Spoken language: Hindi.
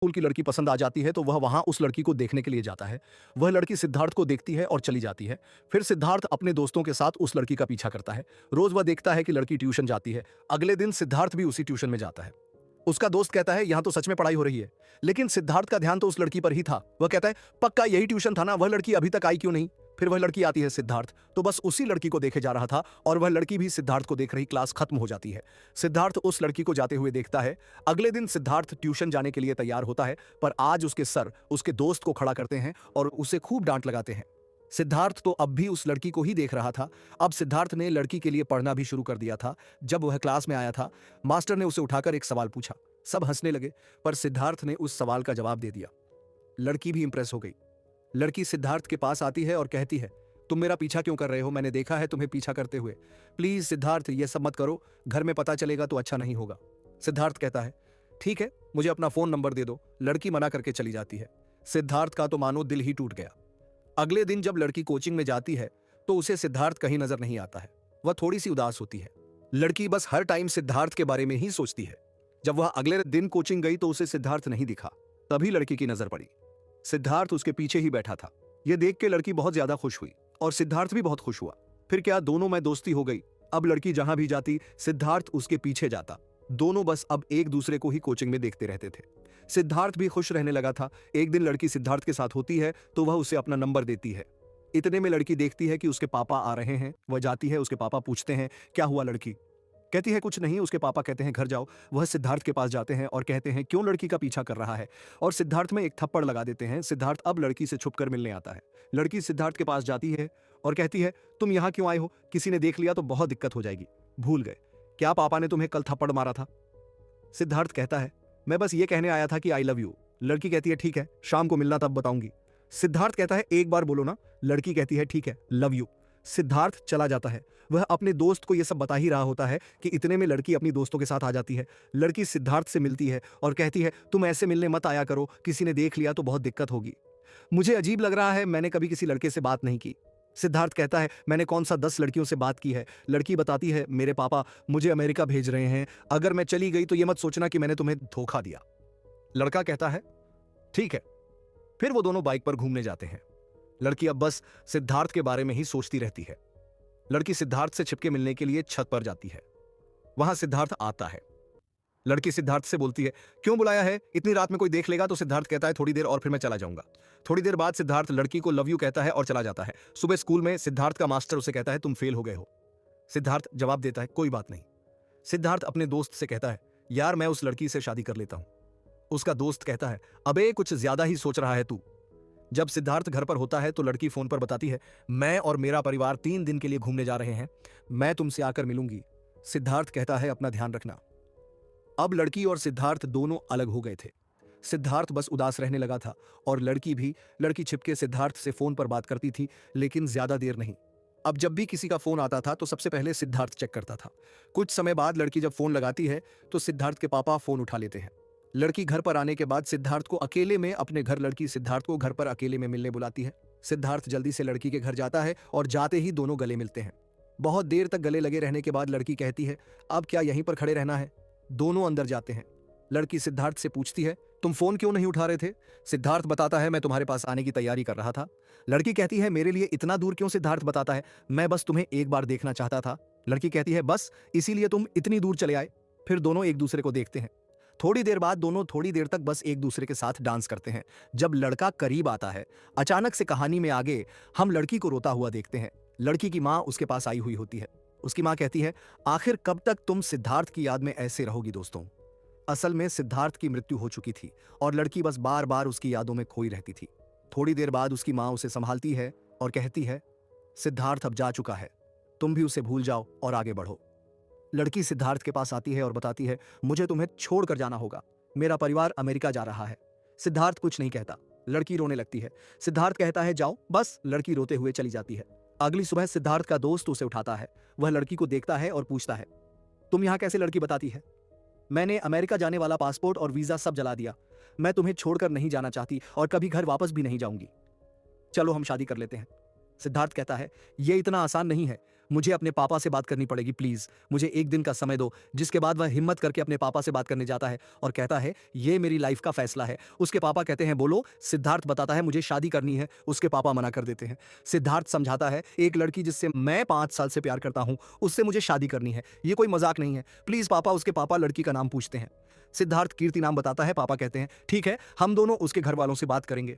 स्कूल की लड़की पसंद आ जाती है तो वह वहां उस लड़की को देखने के लिए जाता है। वह लड़की सिद्धार्थ को देखती है और चली जाती है। फिर सिद्धार्थ अपने दोस्तों के साथ उस लड़की का पीछा करता है। रोज वह देखता है कि लड़की ट्यूशन जाती है। अगले दिन सिद्धार्थ भी उसी ट्यूशन में जाता है। उसका दोस्त कहता है यहाँ तो सच में पढ़ाई हो रही है, लेकिन सिद्धार्थ का ध्यान तो उस लड़की पर ही था। वह कहता है पक्का यही ट्यूशन था ना, वह लड़की अभी तक आई क्यों नहीं। फिर वह लड़की आती है। सिद्धार्थ तो बस उसी लड़की को देखे जा रहा था और वह लड़की भी सिद्धार्थ को देख रही। क्लास खत्म हो जाती है। सिद्धार्थ उस लड़की को जाते हुए देखता है। अगले दिन सिद्धार्थ ट्यूशन जाने के लिए तैयार होता है, पर आज उसके सर उसके दोस्त को खड़ा करते हैं और उसे खूब डांट लगाते हैं। सिद्धार्थ तो अब भी उस लड़की को ही देख रहा था। अब सिद्धार्थ ने लड़की के लिए पढ़ना भी शुरू कर दिया था। जब वह क्लास में आया था, मास्टर ने उसे उठाकर एक सवाल पूछा। सब हंसने लगे, पर सिद्धार्थ ने उस सवाल का जवाब दे दिया। लड़की भी इंप्रेस हो गई। लड़की सिद्धार्थ के पास आती है और कहती है, तुम मेरा पीछा क्यों कर रहे हो? मैंने देखा है तुम्हें पीछा करते हुए। प्लीज सिद्धार्थ, ये सब मत करो, घर में पता चलेगा तो अच्छा नहीं होगा। सिद्धार्थ कहता है, ठीक है, मुझे अपना फोन नंबर दे दो। लड़की मना करके चली जाती है। सिद्धार्थ का तो मानो दिल ही टूट गया। अगले दिन जब लड़की कोचिंग में जाती है तो उसे सिद्धार्थ कहीं नजर नहीं आता है। वह थोड़ी सी उदास होती है। लड़की बस हर टाइम सिद्धार्थ के बारे में ही सोचती है। जब वह अगले दिन कोचिंग गई तो उसे सिद्धार्थ नहीं दिखा। तभी लड़की की नजर पड़ी। सिद्धार्थ उसके पीछे ही बैठा था। यह देख के लड़की बहुत ज्यादा खुश हुई और सिद्धार्थ भी बहुत खुश हुआ। फिर क्या, दोनों में दोस्ती हो गई। अब लड़की जहां भी जाती, सिद्धार्थ उसके पीछे जाता। दोनों बस अब एक दूसरे को ही कोचिंग में देखते रहते थे। सिद्धार्थ भी खुश रहने लगा था। एक दिन लड़की सिद्धार्थ के साथ होती है तो वह उसे अपना नंबर देती है। इतने में लड़की देखती है कि उसके पापा आ रहे हैं। वह जाती है। उसके पापा पूछते हैं, क्या हुआ? लड़की कहती है, कुछ नहीं। उसके पापा कहते हैं, घर जाओ। वह सिद्धार्थ के पास जाते हैं और कहते हैं, क्यों लड़की का पीछा कर रहा है? और सिद्धार्थ में एक थप्पड़ लगा देते हैं। सिद्धार्थ अब लड़की से छुपकर मिलने आता है। लड़की सिद्धार्थ के पास जाती है और कहती है, तुम यहाँ क्यों आए हो? किसी ने देख लिया तो बहुत दिक्कत हो जाएगी। भूल गए क्या पापा ने तुम्हें कल थप्पड़ मारा था? सिद्धार्थ कहता है, मैं बस ये कहने आया था कि आई लव यू। लड़की कहती है, ठीक है, शाम को मिलना तब बताऊंगी। सिद्धार्थ कहता है, एक बार बोलो ना। लड़की कहती है, ठीक है, लव यू। सिद्धार्थ चला जाता है। वह अपने दोस्त को यह सब बता ही रहा होता है कि इतने में लड़की अपनी दोस्तों के साथ आ जाती है। लड़की सिद्धार्थ से मिलती है और कहती है, तुम ऐसे मिलने मत आया करो, किसी ने देख लिया तो बहुत दिक्कत होगी। मुझे अजीब लग रहा है, मैंने कभी किसी लड़के से बात नहीं की। सिद्धार्थ कहता है, मैंने कौन सा 10 लड़कियों से बात की है। लड़की बताती है, मेरे पापा मुझे अमेरिका भेज रहे हैं, अगर मैं चली गई तो ये मत सोचना कि मैंने तुम्हें धोखा दिया। लड़का कहता है, ठीक है। फिर वो दोनों बाइक पर घूमने जाते हैं। लड़की अब बस सिद्धार्थ के बारे में ही सोचती रहती है। लड़की सिद्धार्थ से छिपके मिलने के लिए छत पर जाती है। वहां सिद्धार्थ आता है। लड़की सिद्धार्थ से बोलती है, क्यों बुलाया है? इतनी रात में कोई देख लेगा तो? सिद्धार्थ कहता है, थोड़ी देर और फिर मैं चला जाऊंगा। थोड़ी देर बाद सिद्धार्थ लड़की को लव यू कहता है और चला जाता है। सुबह स्कूल में सिद्धार्थ का मास्टर उसे कहता है, तुम फेल हो गए हो। सिद्धार्थ जवाब देता है, कोई बात नहीं। सिद्धार्थ अपने दोस्त से कहता है, यार मैं उस लड़की से शादी कर लेता हूं। उसका दोस्त कहता है, अबे कुछ ज्यादा ही सोच रहा है तू। जब सिद्धार्थ घर पर होता है तो लड़की फोन पर बताती है, मैं और मेरा परिवार 3 दिन के लिए घूमने जा रहे हैं, मैं तुमसे आकर मिलूंगी। सिद्धार्थ कहता है, अपना ध्यान रखना। अब लड़की और सिद्धार्थ दोनों अलग हो गए थे। सिद्धार्थ बस उदास रहने लगा था और लड़की भी। लड़की छिपके सिद्धार्थ से फोन पर बात करती थी, लेकिन ज्यादा देर नहीं। अब जब भी किसी का फोन आता था तो सबसे पहले सिद्धार्थ चेक करता था। कुछ समय बाद लड़की जब फोन लगाती है तो सिद्धार्थ के पापा फोन उठा लेते हैं। लड़की घर पर आने के बाद सिद्धार्थ को अकेले में अपने घर लड़की सिद्धार्थ को घर पर अकेले में मिलने बुलाती है। सिद्धार्थ जल्दी से लड़की के घर जाता है और जाते ही दोनों गले मिलते हैं। बहुत देर तक गले लगे रहने के बाद लड़की कहती है, अब क्या यहीं पर खड़े रहना है? दोनों अंदर जाते हैं। लड़की सिद्धार्थ से पूछती है, तुम फोन क्यों नहीं उठा रहे थे? सिद्धार्थ बताता है, मैं तुम्हारे पास आने की तैयारी कर रहा था। लड़की कहती है, मेरे लिए इतना दूर क्यों? सिद्धार्थ बताता है, मैं बस तुम्हें एक बार देखना चाहता था। लड़की कहती है, बस इसीलिए तुम इतनी दूर चले आए? फिर दोनों एक दूसरे को देखते हैं। थोड़ी देर बाद दोनों थोड़ी देर तक बस एक दूसरे के साथ डांस करते हैं। जब लड़का करीब आता है, अचानक से कहानी में आगे हम लड़की को रोता हुआ देखते हैं। लड़की की माँ उसके पास आई हुई होती है। उसकी माँ कहती है, आखिर कब तक तुम सिद्धार्थ की याद में ऐसे रहोगी? दोस्तों, असल में सिद्धार्थ की मृत्यु हो चुकी थी और लड़की बस बार बार उसकी यादों में खोई रहती थी। थोड़ी देर बाद उसकी माँ उसे संभालती है और कहती है, सिद्धार्थ अब जा चुका है, तुम भी उसे भूल जाओ और आगे बढ़ो। लड़की सिद्धार्थ के पास आती है और बताती है, मुझे तुम्हें छोड़कर जाना होगा, मेरा परिवार अमेरिका जा रहा है। सिद्धार्थ कुछ नहीं कहता। लड़की रोने लगती है। सिद्धार्थ कहता है, जाओ। बस लड़की रोते हुए चली जाती है। अगली सुबह सिद्धार्थ का दोस्त उसे उठाता है। वह लड़की को देखता है और पूछता है, तुम यहाँ कैसे? लड़की बताती है, मैंने अमेरिका जाने वाला पासपोर्ट और वीजा सब जला दिया। मैं तुम्हें छोड़कर नहीं जाना चाहती और कभी घर वापस भी नहीं जाऊंगी। चलो हम शादी कर लेते हैं। सिद्धार्थ कहता है, यह इतना आसान नहीं है, मुझे अपने पापा से बात करनी पड़ेगी प्लीज़, मुझे 1 दिन का समय दो। जिसके बाद वह हिम्मत करके अपने पापा से बात करने जाता है और कहता है, ये मेरी लाइफ़ का फ़ैसला है। उसके पापा कहते हैं, बोलो। सिद्धार्थ बताता है, मुझे शादी करनी है। उसके पापा मना कर देते हैं। सिद्धार्थ समझाता है, एक लड़की जिससे मैं 5 साल से प्यार करता हूँ, उससे मुझे शादी करनी है। ये कोई मज़ाक नहीं है। प्लीज़ पापा। उसके पापा लड़की का नाम पूछते हैं। सिद्धार्थ कीर्ति नाम बताता है। पापा कहते हैं, ठीक है, हम दोनों उसके घरवालों से बात करेंगे।